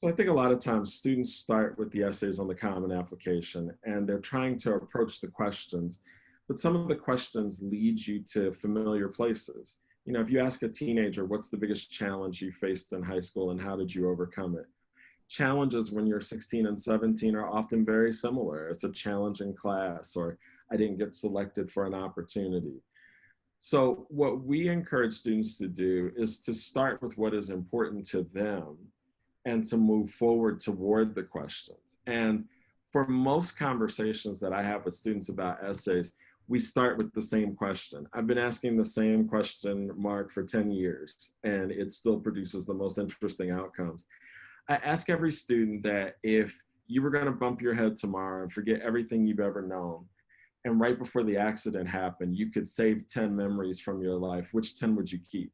So I think a lot of times students start with the essays on the Common Application and they're trying to approach the questions, but some of the questions lead you to familiar places. You know, if you ask a teenager, what's the biggest challenge you faced in high school and how did you overcome it? Challenges when you're 16 and 17 are often very similar. It's a challenge in class, or I didn't get selected for an opportunity. So, what we encourage students to do is to start with what is important to them and to move forward toward the questions. And for most conversations that I have with students about essays, we start with the same question. I've been asking the same question, Mark, for 10 years, and it still produces the most interesting outcomes. I ask every student that if you were going to bump your head tomorrow and forget everything you've ever known, and right before the accident happened, you could save 10 memories from your life, which 10 would you keep?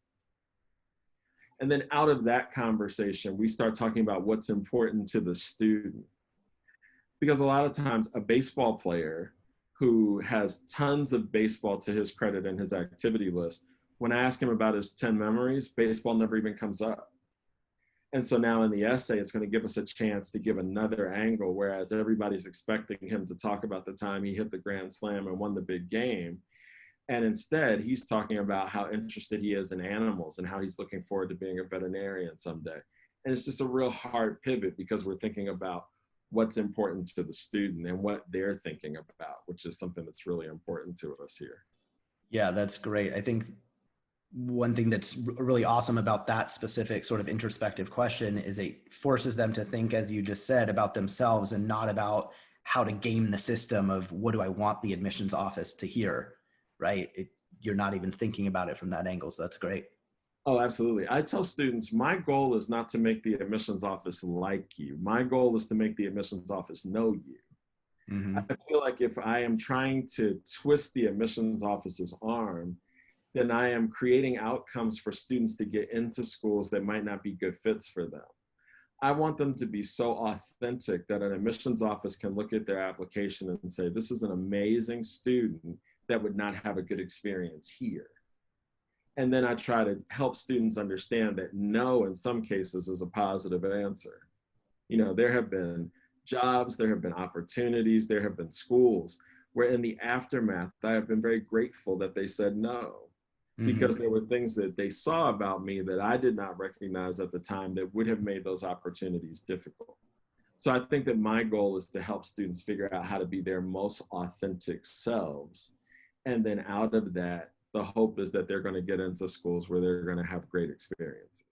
And then out of that conversation, we start talking about what's important to the student. Because a lot of times, a baseball player who has tons of baseball to his credit in his activity list, when I ask him about his 10 memories, baseball never even comes up. And so now in the essay, it's going to give us a chance to give another angle, whereas everybody's expecting him to talk about the time he hit the grand slam and won the big game. And instead, he's talking about how interested he is in animals and how he's looking forward to being a veterinarian someday. And it's just a real hard pivot because we're thinking about what's important to the student and what they're thinking about, which is something that's really important to us here. Yeah, that's great. I think one thing that's really awesome about that specific sort of introspective question is it forces them to think, as you just said, about themselves and not about how to game the system of what do I want the admissions office to hear, right? You're not even thinking about it from that angle. So that's great. Oh, absolutely. I tell students, my goal is not to make the admissions office like you. My goal is to make the admissions office know you. I Mm-hmm. feel like if I am trying to twist the admissions office's arm, then I am creating outcomes for students to get into schools that might not be good fits for them. I want them to be so authentic that an admissions office can look at their application and say, this is an amazing student that would not have a good experience here. And then I try to help students understand that no, in some cases, is a positive answer. You know, there have been jobs, there have been opportunities, there have been schools where in the aftermath, I have been very grateful that they said no, Mm-hmm. because there were things that they saw about me that I did not recognize at the time that would have made those opportunities difficult. So I think that my goal is to help students figure out how to be their most authentic selves. And then out of that, the hope is that they're going to get into schools where they're going to have great experiences.